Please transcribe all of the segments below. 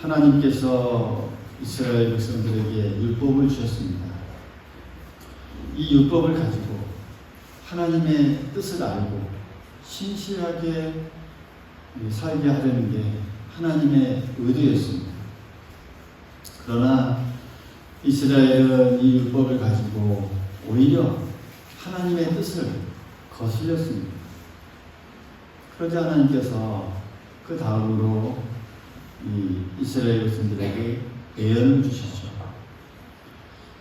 하나님께서 이스라엘 백성들에게 율법을 주셨습니다. 이 율법을 가지고 하나님의 뜻을 알고 신실하게 살게 하려는 게 하나님의 의도였습니다. 그러나 이스라엘은 이 율법을 가지고 오히려 하나님의 뜻을 거슬렸습니다. 그러자 하나님께서 그 다음으로 이스라엘 백성들에게 예언을 주셨죠.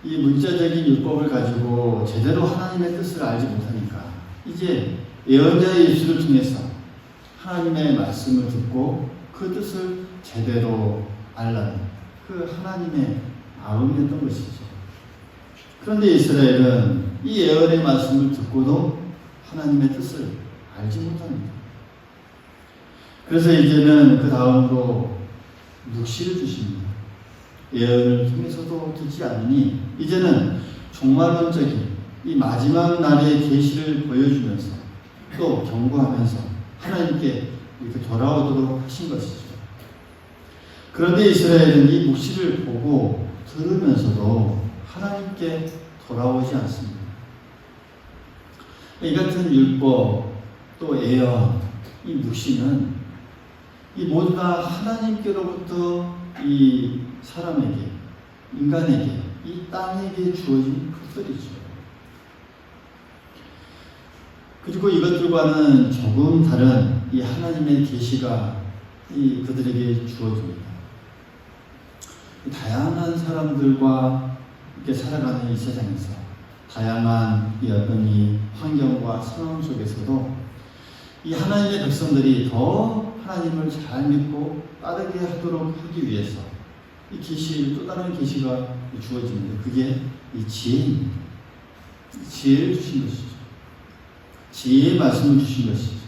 이 문자적인 율법을 가지고 제대로 하나님의 뜻을 알지 못하니까 이제 예언자의 입술을 통해서 하나님의 말씀을 듣고 그 뜻을 제대로 알라는 그 하나님의 마음이었던 것이죠. 그런데 이스라엘은 이 예언의 말씀을 듣고도 하나님의 뜻을 알지 못합니다. 그래서 이제는 그 다음으로 묵시를 주십니다. 예언을 통해서도 듣지 않으니 이제는 종말론적인 이 마지막 날의 계시를 보여주면서 또 경고하면서 하나님께 이렇게 돌아오도록 하신 것이죠. 그런데 이스라엘은 이 묵시를 보고 들으면서도 하나님께 돌아오지 않습니다. 이 같은 율법 또 예언, 이 묵시는 이 모두 다 하나님께로부터 이 사람에게, 인간에게, 이 땅에게 주어진 것들이죠. 그리고 이것들과는 조금 다른 이 하나님의 계시가 이 그들에게 주어집니다. 다양한 사람들과 이렇게 살아가는 이 세상에서 다양한 이 어떤 이 환경과 상황 속에서도 이 하나님의 백성들이 더 하나님을 잘 믿고 따르게 하도록 하기 위해서 이 계시, 또 다른 계시가 주어지는데 그게 이 지혜입니다. 지혜를 주신 것이죠. 지혜의 말씀을 주신 것이죠.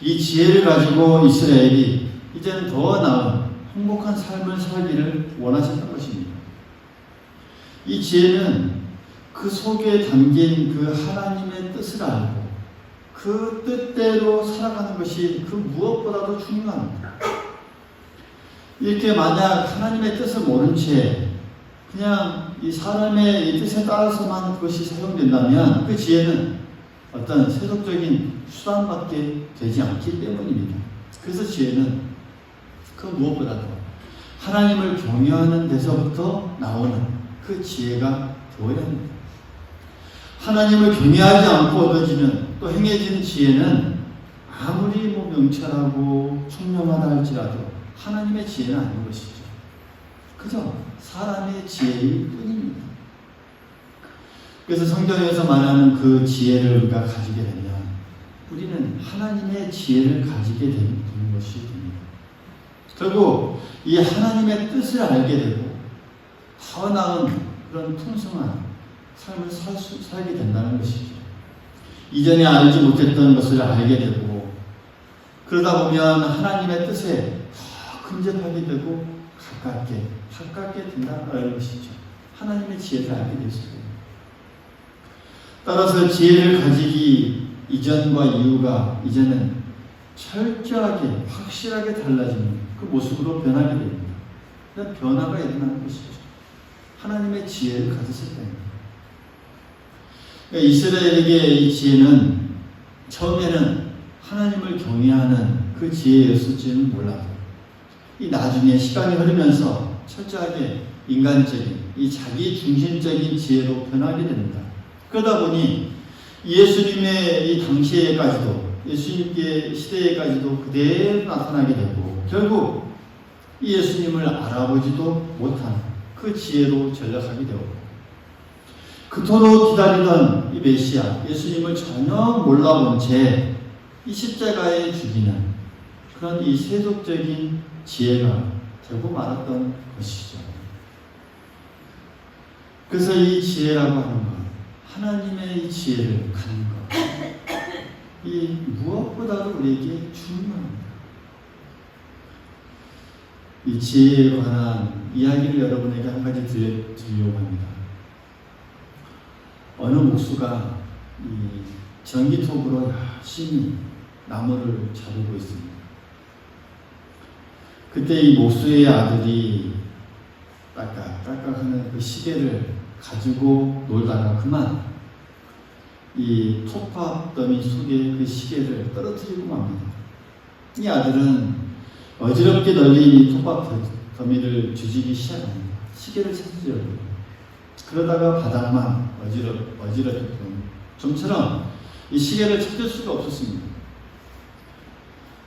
이 지혜를 가지고 이스라엘이 이제는 더 나은 행복한 삶을 살기를 원하셨던 것입니다. 이 지혜는 그 속에 담긴 그 하나님의 뜻을 알고 그 뜻대로 살아가는 것이 그 무엇보다도 중요합니다. 이렇게 만약 하나님의 뜻을 모른 채 그냥 이 사람의 이 뜻에 따라서만 그것이 사용된다면 그 지혜는 어떤 세속적인 수단밖에 되지 않기 때문입니다. 그래서 지혜는 그 무엇보다도 하나님을 경외하는 데서부터 나오는 그 지혜가 되어야 합니다. 하나님을 경외하지 않고 얻어지는 또 행해지는 지혜는 아무리 명철하고 총명하다 할지라도 하나님의 지혜는 아닌 것이죠. 그저 사람의 지혜일 뿐입니다. 그래서 성경에서 말하는 그 지혜를 우리가 가지게 되면 우리는 하나님의 지혜를 가지게 되는 것이 됩니다. 결국 이 하나님의 뜻을 알게 되고 더 나은 그런 풍성한 삶을 살게 된다는 것이죠. 이전에 알지 못했던 것을 알게 되고 그러다 보면 하나님의 뜻에 더 근접하게 되고 가깝게 된다는 것이죠. 하나님의 지혜를 알게 됐습니다. 따라서 지혜를 가지기 이전과 이후가 이제는 철저하게 확실하게 달라지는 그 모습으로 변하게 됩니다. 그런 변화가 일어나는 것이죠. 하나님의 지혜를 가졌을 때입니다. 그러니까 이스라엘에게 이 지혜는 처음에는 하나님을 경외하는 그 지혜였을지는 몰라도 이 나중에 시간이 흐르면서 철저하게 인간적인 이 자기 중심적인 지혜로 변하게 됩니다. 그러다 보니 예수님의 이 당시에까지도 예수님의 시대에까지도 그대로 나타나게 되고 결국 이 예수님을 알아보지도 못한 그 지혜로 전락하게 되고 그토록 기다리던 이 메시아 예수님을 전혀 몰라본 채 이 십자가에 죽이는 그런 이 세속적인 지혜가 되고 말았던 것이죠. 그래서 이 지혜라고 하는 것, 하나님의 이 지혜를 갖는 것, 이 무엇보다도 우리에게 중요합니다. 이 지혜에 관한 이야기를 여러분에게 한 가지 드리려고 합니다. 어느 목수가 이 전기톱으로 열심히 나무를 자르고 있습니다. 그때 이 목수의 아들이 딸깍딸깍하는 그 시계를 가지고 놀다가 그만 이 톱밥 더미 속에 그 시계를 떨어뜨리고 맙니다. 이 아들은 어지럽게 널린 이 톱밥 더미를 뒤지기 시작합니다. 시계를 찾으려고. 그러다가 바닥만 어지럽혔던 좀처럼 이 시계를 찾을 수가 없었습니다.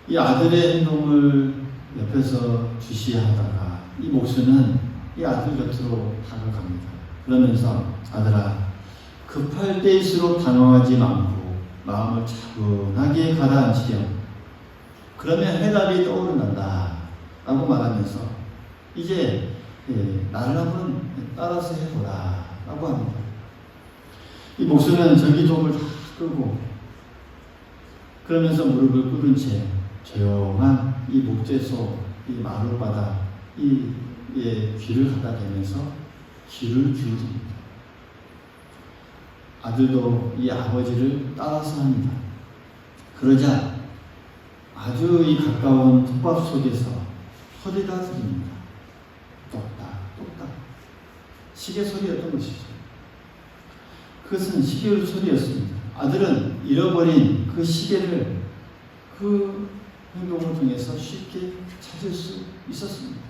이 아들의 행동을 옆에서 주시하다가 이 목수는 이 아들 곁으로 다가갑니다. 그러면서 아들아, 급할 때일수록 당황하지 말고 마음을 차분하게 가라앉히렴. 그러면 해답이 떠오른다 라고 말하면서 이제 나를 한번 따라서 해보라 라고 합니다. 이 목수는 전기톱을 다 끄고 그러면서 무릎을 꿇은 채 조용한 이 목재소 이 마룻바닥 귀를 하다 대면서 귀를 기울입니다. 아들도 이 아버지를 따라서 합니다. 그러자 아주 이 가까운 톱밥 속에서 소리가 들립니다. 똑딱 똑딱 시계 소리였던 것이죠. 그것은 시계 소리였습니다. 아들은 잃어버린 그 시계를 그 행동을 통해서 쉽게 찾을 수 있었습니다.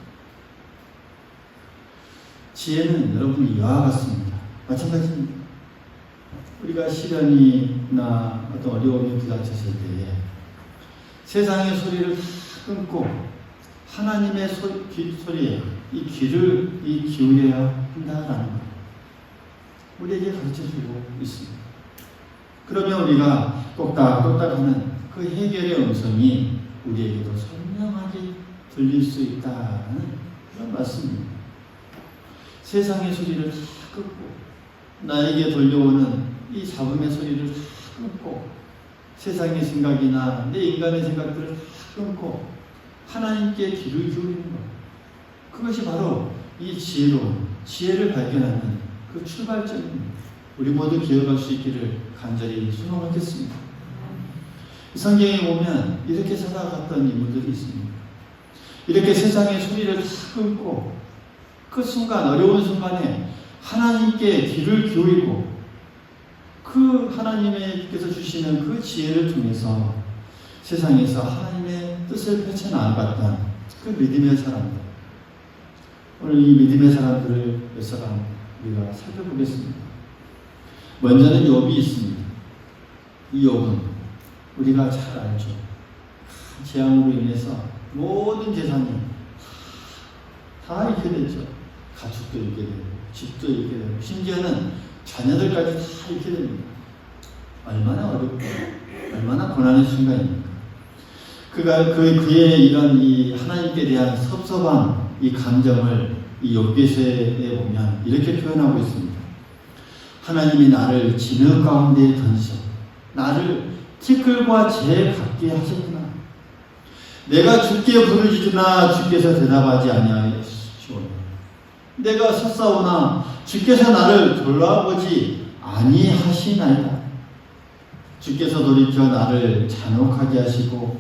지혜는 여러분 이와 같습니다. 마찬가지입니다. 우리가 시련이나 어떤 어려움이 부닥쳤을 때에 세상의 소리를 다 끊고 하나님의 소리에 이 귀를 기울여야 한다라는 것 우리에게 가르쳐주고 있습니다. 그러면 우리가 똑딱똑딱하는 그 해결의 음성이 우리에게도 선명하게 들릴 수 있다는 그런 말씀입니다. 세상의 소리를 다 끊고 나에게 들려오는 이 잡음의 소리를 다 끊고 세상의 생각이나 내 인간의 생각들을 다 끊고 하나님께 귀를 기울이는 것, 그것이 바로 이 지혜를 발견하는 그 출발점입니다. 우리 모두 기억할 수 있기를 간절히 소망하겠습니다. 성경에 보면 이렇게 살아갔던 인물들이 있습니다. 이렇게 세상의 소리를 다 끊고 그 순간, 어려운 순간에 하나님께 귀를 기울이고 그 하나님께서 주시는 그 지혜를 통해서 세상에서 하나님의 뜻을 펼쳐나갔던 그 믿음의 사람들, 오늘 이 믿음의 사람들을 몇 사람 우리가 살펴보겠습니다. 먼저는 욥이 있습니다. 이 욥은 우리가 잘 알죠. 재앙으로 인해서 모든 재산이 다 잃게 됐죠. 가축도 잃게 되고 집도 잃게 되고 심지어는 자녀들까지 다 잃게 됩니다. 얼마나 어렵고 얼마나 고난의 순간입니까? 그의 이런 이 하나님께 대한 섭섭한 이 감정을 이 욥기서에 보면 이렇게 표현하고 있습니다. 하나님이 나를 진흙 가운데 던지셔 나를 티끌과 재 같게 하셨구나. 내가 주께 부르짖으나 주께서 대답하지 아니하시오니 내가 섰사오나 주께서 나를 돌아보지 아니하시나이다. 주께서 돌이켜 나를 잔혹하게 하시고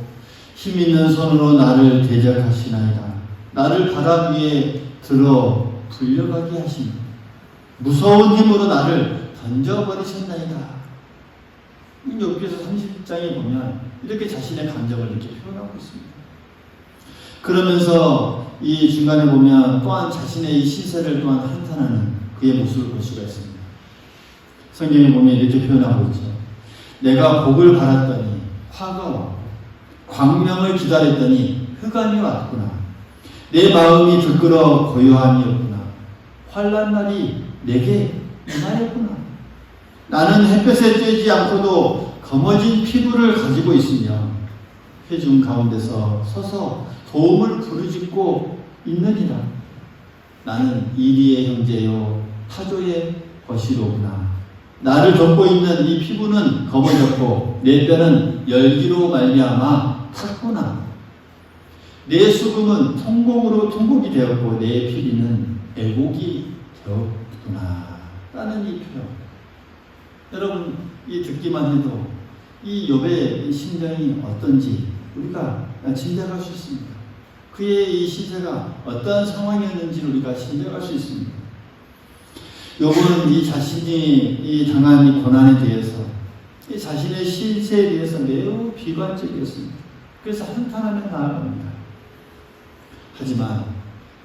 힘있는 손으로 나를 대적하시나이다. 나를 바람 위에 들어 불려가게 하시니 무서운 힘으로 나를 던져버리셨나이다. 이 욥기서 30장에 보면 이렇게 자신의 감정을 이렇게 표현하고 있습니다. 그러면서 이 중간에 보면 또한 자신의 이 시세를 또한 한탄하는 그의 모습을 볼 수가 있습니다. 성경에 보면 이렇게 표현하고 있죠. 내가 복을 바랐더니 화가 왔고 광명을 기다렸더니 흑암이 왔구나. 내 마음이 들끓어 고요함이었구나. 환난 날이 내게 임하였구나. 나는 햇볕에 쬐지 않고도 검어진 피부를 가지고 있으며 회중 가운데서 서서 도움을 부르짖고 있느니라. 나는 이리의 형제요 타조의 벗이로구나. 나를 덮고 있는 이 피부는 검어졌고 내 뼈는 열기로 말미암아 탔구나. 내 수금은 통곡이 되었고 내 피리는 애곡이 되었구나. 라는 이 표현. 여러분, 이 듣기만 해도 이 욥의 심정이 어떤지 우리가 짐작할 수 있습니다. 그의 이 시세가 어떠한 상황이었는지를 우리가 짐작할 수 있습니다. 욥은 이 자신이 이 당한 이 고난에 대해서 이 자신의 실세에 대해서 매우 비관적이었습니다. 그래서 한탄하며 나아갑니다. 하지만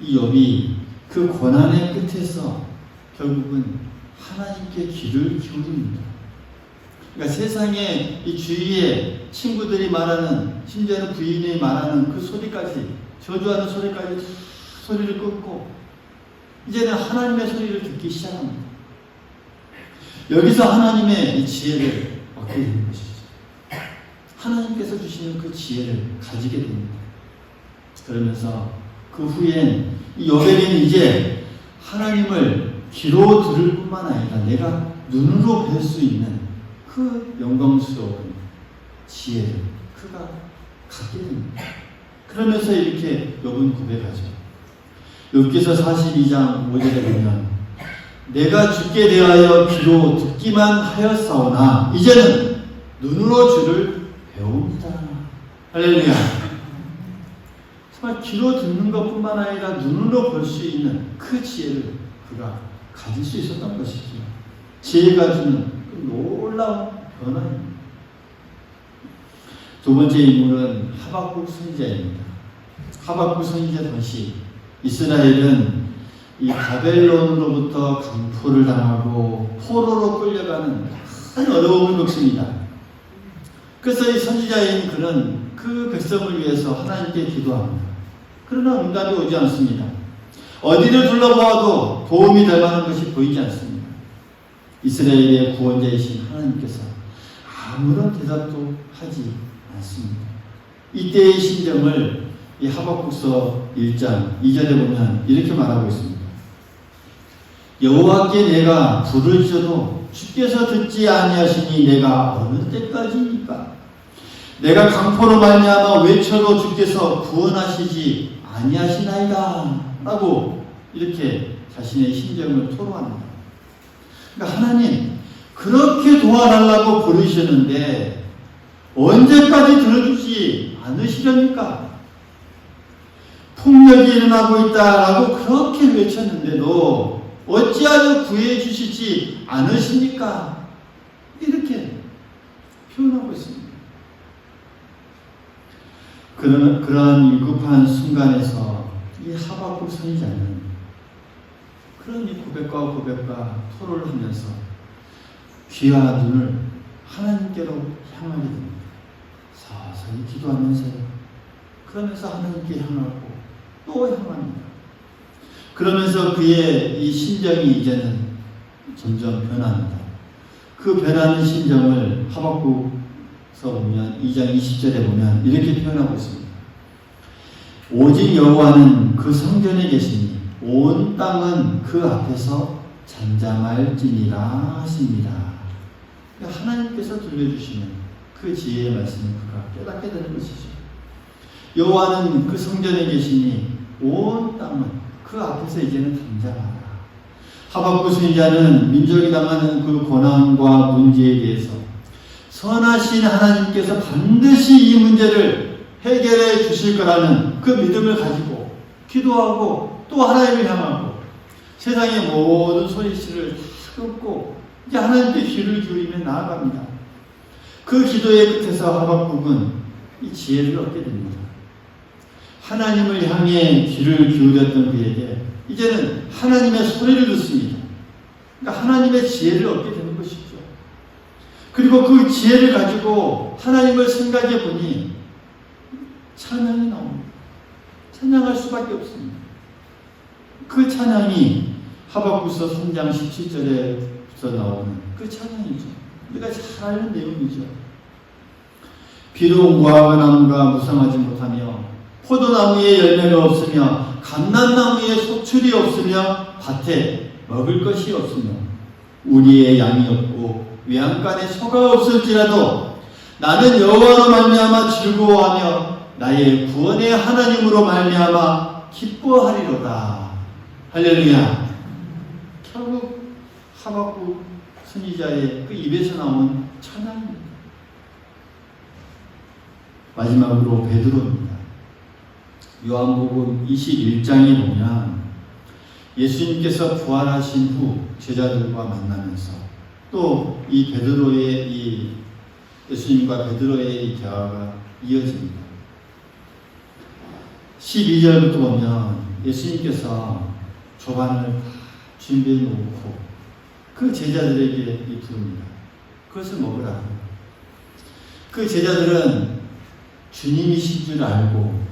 이 욥이 그 고난의 끝에서 결국은 하나님께 귀를 기울입니다. 그러니까 세상에 이 주위에 친구들이 말하는, 심지어는 부인이 말하는 그 소리까지, 저주하는 소리까지 소리를 끊고 이제는 하나님의 소리를 듣기 시작합니다. 여기서 하나님의 이 지혜를 얻게 되는 것이죠. 하나님께서 주시는 그 지혜를 가지게 됩니다. 그러면서 그 후엔 이 욥에게는 이제 하나님을 귀로 들을 뿐만 아니라 내가 눈으로 뵐 수 있는 그 영광스러운 지혜를 그가 갖게 됩니다. 그러면서 이렇게 욥은 고백하죠. 욥기서 42장 5절에 보면 내가 주께 대하여 귀로 듣기만 하였사오나 이제는 눈으로 주를 배웁니다. 할렐루야. 정말 귀로 듣는 것뿐만 아니라 눈으로 볼 수 있는 그 지혜를 그가 가질 수 있었던 것이죠. 지혜가 주는 그 놀라운 변화입니다. 두 번째 인물은 하박국 선지자입니다. 하박국 선지자 당시 이스라엘은 이 바벨론으로부터 강포를 당하고 포로로 끌려가는 큰 어려움을 겪습니다. 그래서 이 선지자인 그는 그 백성을 위해서 하나님께 기도합니다. 그러나 응답이 오지 않습니다. 어디를 둘러보아도 도움이 될 만한 것이 보이지 않습니다. 이스라엘의 구원자이신 하나님께서 아무런 대답도 하지 않습니다. 이때의 심정을 이 하박국서 1장 2절에 보면 이렇게 말하고 있습니다. 여호와께 내가 부를 지어도 주께서 듣지 아니하시니 내가 어느 때까지입니까? 내가 강포로 말미암아 외쳐도 주께서 구원하시지 아니하시나이다 라고 이렇게 자신의 심정을 토로합니다. 그러니까 하나님 그렇게 도와달라고 부르셨는데 언제까지 들어주지 않으시렵니까? 폭력이 일어나고 있다라고 그렇게 외쳤는데도 어찌하여 구해주시지 않으십니까? 이렇게 표현하고 있습니다. 그러한 위급한 순간에서 이 하박국 선지자는 그런 이 고백과 토로를 하면서 귀와 눈을 하나님께로 향하게 됩니다. 서서히 기도하면서요. 그러면서 하나님께 향하고 또 향합니다. 그러면서 그의 이 심정이 이제는 점점 변합니다. 그 변하는 심정을 하박국서 보면 2장 20절에 보면 이렇게 표현하고 있습니다. 오직 여호와는 그 성전에 계시니 온 땅은 그 앞에서 잠잠할지니라 하십니다. 하나님께서 들려주시는 그 지혜의 말씀을 그가 깨닫게 되는 것이죠. 여호와는 그 성전에 계시니 온 땅은 그 앞에서 이제는 잠잠하라. 하박국 선지자는 민족이 당하는 그 고난과 문제에 대해서 선하신 하나님께서 반드시 이 문제를 해결해 주실 거라는 그 믿음을 가지고 기도하고 또 하나님을 향하고 세상의 모든 소리씨를 다 끊고 이제 하나님께 귀를 기울이며 나아갑니다. 그 기도의 끝에서 하박국은 이 지혜를 얻게 됩니다. 하나님을 향해 귀를 기울였던 그에게 이제는 하나님의 소리를 듣습니다. 그러니까 하나님의 지혜를 얻게 되는 것이죠. 그리고 그 지혜를 가지고 하나님을 생각해 보니 찬양이 나옵니다. 찬양할 수밖에 없습니다. 그 찬양이 하박국서 3장 17절에서 나오는 그 찬양이죠. 우리가 잘 아는 내용이죠. 비록 무화과나무가 무성하지 못하며 포도나무에 열매가 없으며 감람나무에 속출이 없으며 밭에 먹을 것이 없으며 우리의 양이 없고 외양간에 소가 없을지라도 나는 여호와로 말미암아 즐거워하며 나의 구원의 하나님으로 말미암아 기뻐하리로다. 할렐루야. 결국 하박국 선지자의 그 입에서 나온 찬양입니다. 마지막으로 베드로입니다. 요한복음 21장에 보면 예수님께서 부활하신 후 제자들과 만나면서 또 이 베드로의 예수님과 베드로의 이 대화가 이어집니다. 12절부터 보면 예수님께서 조반을 준비해 놓고 그 제자들에게 부릅니다. 그것을 먹으라고. 그 제자들은 주님이신 줄 알고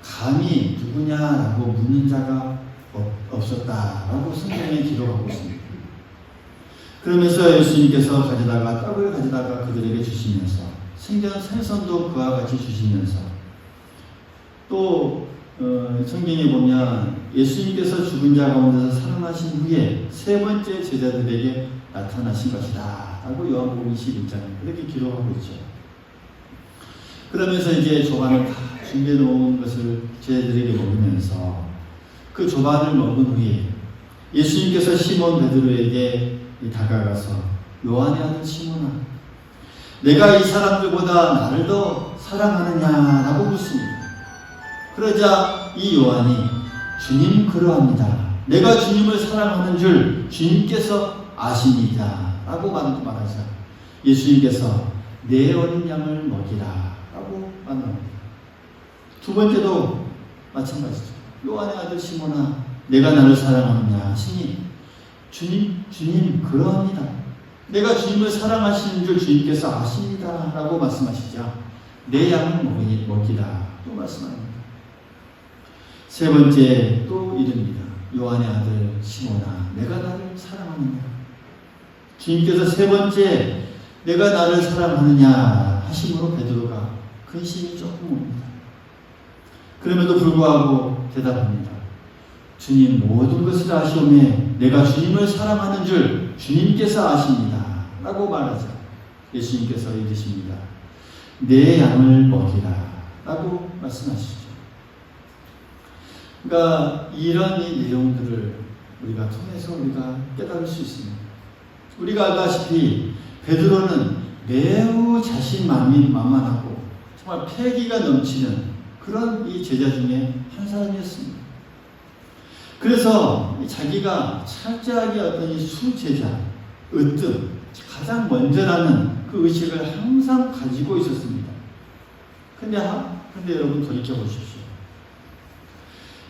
감히 누구냐라고 묻는 자가 없었다라고 성경에 기록하고 있습니다. 그러면서 예수님께서 떡을 가져다가 그들에게 주시면서 생전 생선도 그와 같이 주시면서 또 성경에 보면 예수님께서 죽은 자 가운데서 살아나신 후에 세 번째 제자들에게 나타나신 것이다 라고 요한복음 21장에 그렇게 기록하고 있죠. 그러면서 이제 조반을 다 준비해 놓은 것을 제자들에게 먹으면서 그 조반을 먹은 후에 예수님께서 시몬 베드로에게 다가가서 요한의 아들 시몬아, 내가 이 사람들보다 나를 더 사랑하느냐라고 묻습니다. 그러자 이 요한이 주님 그러합니다. 내가 주님을 사랑하는 줄 주님께서 아십니다 라고 말하자 예수님께서 내 어린 양을 먹이라 라고 말합니다. 두 번째도 마찬가지죠. 요한의 아들 시몬아, 내가 나를 사랑하느냐 하시니 주님 그러합니다. 내가 주님을 사랑하시는 줄 주님께서 아십니다 라고 말씀하시자 내 양을 먹이라 또 말씀합니다. 세 번째 또 이릅니다. 요한의 아들 시몬아, 내가 나를 사랑하느냐. 주님께서 세 번째 내가 나를 사랑하느냐 하심으로 베드로가 근심이 조금 옵니다. 그럼에도 불구하고 대답합니다. 주님 모든 것을 아시오매 내가 주님을 사랑하는 줄 주님께서 아십니다 라고 말하자 예수님께서 이르십니다. 내 양을 먹이라 라고 말씀하시죠. 그러니까 이런 내용들을 우리가 통해서 우리가 깨달을 수 있습니다. 우리가 알다시피 베드로는 매우 자신만만하고 정말 패기가 넘치는 그런 이 제자 중에 한 사람이었습니다. 그래서 자기가 철저하게 어떤 이 수제자, 으뜸, 가장 먼저라는 그 의식을 항상 가지고 있었습니다. 근데 여러분 돌이켜 보십시오.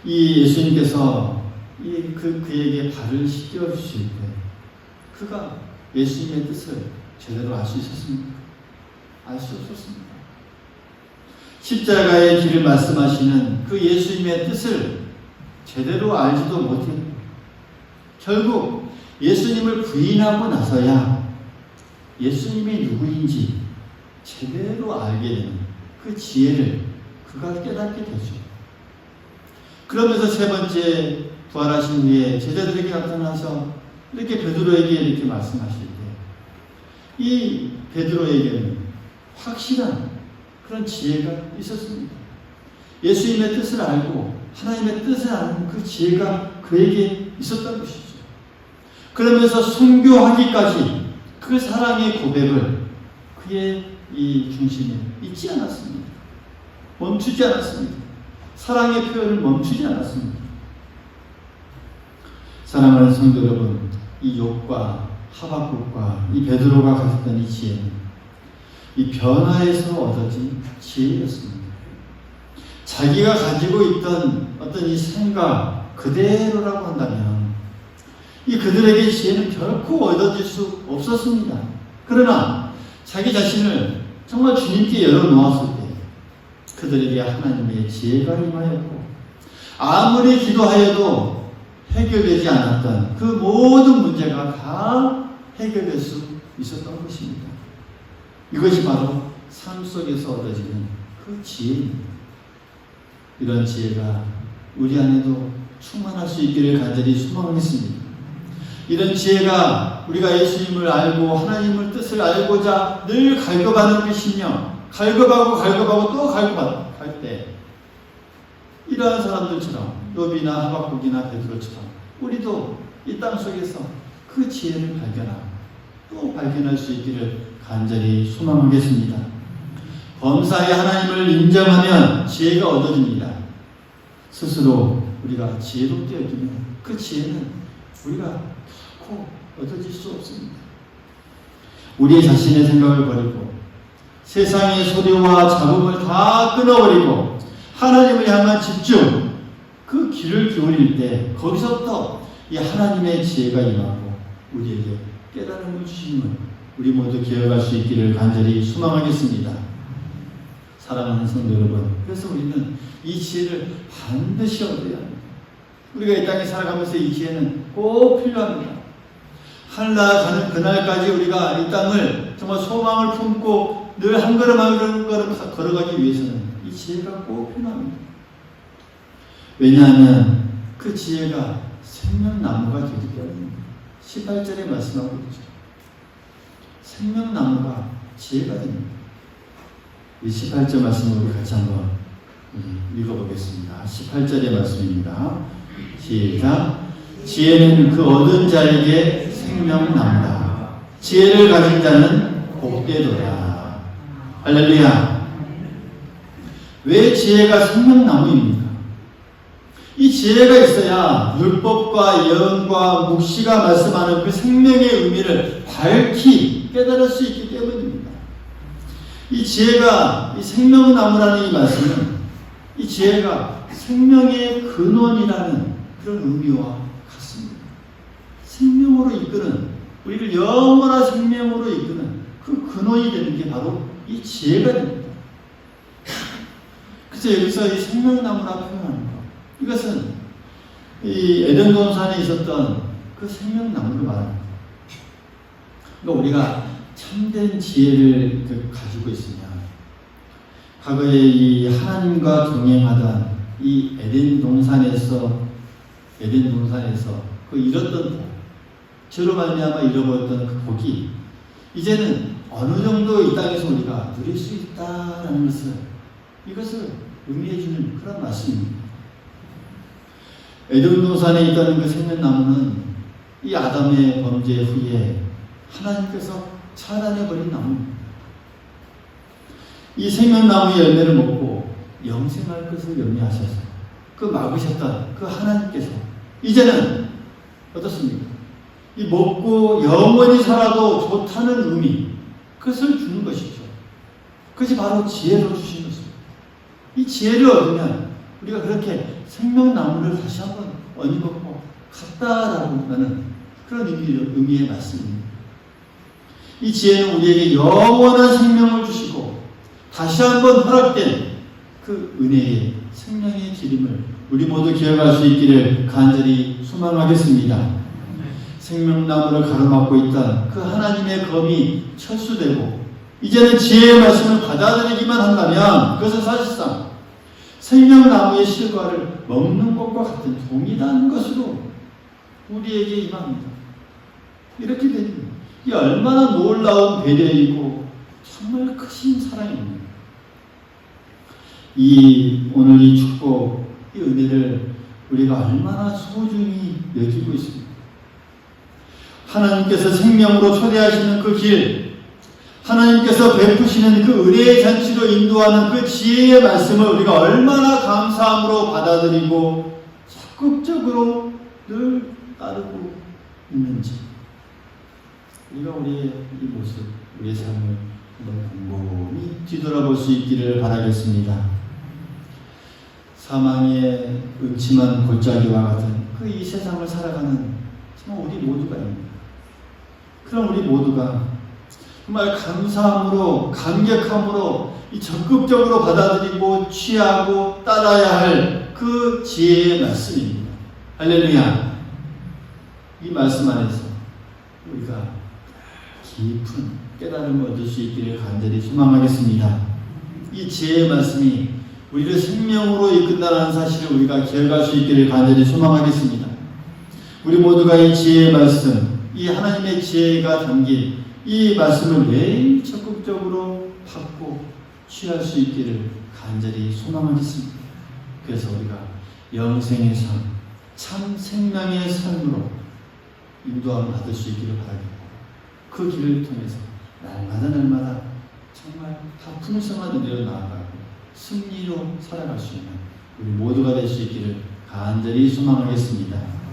이 예수님께서 그에게 발을 씻겨 주실 때 그가 예수님의 뜻을 제대로 알 수 있었습니까? 알 수 없었습니다. 십자가의 길을 말씀하시는 그 예수님의 뜻을 제대로 알지도 못했고 결국 예수님을 부인하고 나서야 예수님이 누구인지 제대로 알게 되는 그 지혜를 그가 깨닫게 되죠. 그러면서 세 번째 부활하신 후에 제자들에게 나타나서 이렇게 베드로에게 이렇게 말씀하실 때 이 베드로에게는 확실한 그런 지혜가 있었습니다. 예수님의 뜻을 알고 하나님의 뜻을 아는 그 지혜가 그에게 있었던 것이죠. 그러면서 순교하기까지 그 사랑의 고백을 그의 이 중심에 잊지 않았습니다. 멈추지 않았습니다. 사랑의 표현을 멈추지 않았습니다. 사랑하는 성도 여러분, 이 욥과 하박국과 이 베드로가 가졌던 이 지혜는 이 변화에서 얻어진 지혜였습니다. 자기가 가지고 있던 어떤 이 생각 그대로라고 한다면 이 그들에게 지혜는 결코 얻어질 수 없었습니다. 그러나 자기 자신을 정말 주님께 열어놓았을 때 그들에게 하나님의 지혜가 임하였고 아무리 기도하여도 해결되지 않았던 그 모든 문제가 다 해결될 수 있었던 것입니다. 이것이 바로 삶 속에서 얻어지는 그 지혜입니다. 이런 지혜가 우리 안에도 충만할 수 있기를 간절히 소망하겠습니다. 이런 지혜가 우리가 예수님을 알고 하나님의 뜻을 알고자 늘 갈급하는 것이며 갈급하고 또 갈급할 때 이러한 사람들처럼 욥이나 하박국이나 베드로처럼 우리도 이 땅 속에서 그 지혜를 발견하고 또 발견할 수 있기를 간절히 소망하겠습니다. 범사의 하나님을 인정하면 지혜가 얻어집니다. 스스로 우리가 지혜롭게 여기면 그 지혜는 우리가 결코 얻어질 수 없습니다. 우리 자신의 생각을 버리고 세상의 소리와 잡음을 다 끊어버리고 하나님을 향한 집중, 그 귀를 기울일 때 거기서부터 이 하나님의 지혜가 임하고 우리에게 깨달음을 주심을 우리 모두 기억할 수 있기를 간절히 소망하겠습니다. 사랑하는 성도 여러분, 그래서 우리는 이 지혜를 반드시 얻어야 합니다. 우리가 이 땅에 살아가면서 이 지혜는 꼭 필요합니다. 하늘 나라 가는 그날까지 우리가 이 땅을 정말 소망을 품고 늘 한 걸음 한 걸음 걸어가기 위해서는 이 지혜가 꼭 필요합니다. 왜냐하면 그 지혜가 생명나무가 되기 때문입니다. 18절에 말씀하고 있죠. 생명나무가 지혜가 됩니다. 이 18절 말씀을 우리 같이 한번 읽어보겠습니다. 18절의 말씀입니다. 시작. 지혜는 그 얻은 자에게 생명나무다. 지혜를 가진 자는 복되도다. 할렐루야. 왜 지혜가 생명나무입니까? 이 지혜가 있어야 율법과 예언과 묵시가 말씀하는 그 생명의 의미를 밝히 깨달을 수 있기 때문입니다. 이 지혜가, 이 생명나무라는 이 말씀은 이 지혜가 생명의 근원이라는 그런 의미와 같습니다. 생명으로 이끄는, 우리를 영원한 생명으로 이끄는 그 근원이 되는 게 바로 이 지혜가 됩니다. 그래서 여기서 이 생명나무라 표현하는 것, 이것은 이 에덴 동산에 있었던 그 생명나무를 말합니다. 그러니까 우리가 참된 지혜를 가지고 있으면 과거에 이 하나님과 동행하던 이 에덴 동산에서 그 잃었던 복, 죄로 말미암아 잃어버렸던 그 복이 이제는 어느 정도 이 땅에서 우리가 누릴 수 있다라는 이것을 의미해주는 그런 말씀입니다. 에덴 동산에 있다는 그 생명나무는 이 아담의 범죄 후에 하나님께서 차단해버린 나무입니다. 이 생명나무 열매를 먹고 영생할 것을 염려하셔서 그 막으셨던 그 하나님께서 이제는 어떻습니까? 이 먹고 영원히 살아도 좋다는 의미, 그것을 주는 것이죠. 그것이 바로 지혜로 주신 것입니다. 이 지혜를 얻으면 우리가 그렇게 생명나무를 다시 한번 얻어먹고 갔다라고 하는 그런 의미의 말씀입니다. 이 지혜는 우리에게 영원한 생명을 주시고 다시 한번 허락된 그 은혜의 생명의 기름을 우리 모두 기억할 수 있기를 간절히 소망하겠습니다. 생명나무를 가로막고 있던 그 하나님의 검이 철수되고 이제는 지혜의 말씀을 받아들이기만 한다면 그것은 사실상 생명나무의 실과를 먹는 것과 같은 동일한 것으로 우리에게 임합니다. 이렇게 됩니다. 이 얼마나 놀라운 배려이고 정말 크신 사랑입니다. 오늘 이 축복, 이 은혜를 우리가 얼마나 소중히 여기고 있습니다. 하나님께서 생명으로 초대하시는 그 길, 하나님께서 베푸시는 그 은혜의 잔치로 인도하는 그 지혜의 말씀을 우리가 얼마나 감사함으로 받아들이고 적극적으로 늘 따르고 있는지 우리가 우리의 이 모습, 우리의 삶을 한번 곰곰이 뒤돌아볼 수 있기를 바라겠습니다. 사망의 음침한 골짜기와 같은 그 이 세상을 살아가는 정말 우리 모두가 있습니다. 그럼 우리 모두가 정말 감사함으로, 감격함으로 이 적극적으로 받아들이고 취하고 따라야 할 그 지혜의 말씀입니다. 할렐루야. 이 말씀 안에서 우리가 깊은 깨달음을 얻을 수 있기를 간절히 소망하겠습니다. 이 지혜의 말씀이 우리를 생명으로 이끈다는 사실을 우리가 기억할 수 있기를 간절히 소망하겠습니다. 우리 모두가 이 지혜의 말씀, 이 하나님의 지혜가 담긴 이 말씀을 매일 적극적으로 받고 취할 수 있기를 간절히 소망하겠습니다. 그래서 우리가 영생의 삶, 참 생명의 삶으로 인도함을 받을 수 있기를 바라겠고 그 길을 통해서 날마다 정말 다 풍성한 은혜로 나아가고 승리로 살아갈 수 있는 우리 모두가 될 수 있기를 간절히 소망하겠습니다.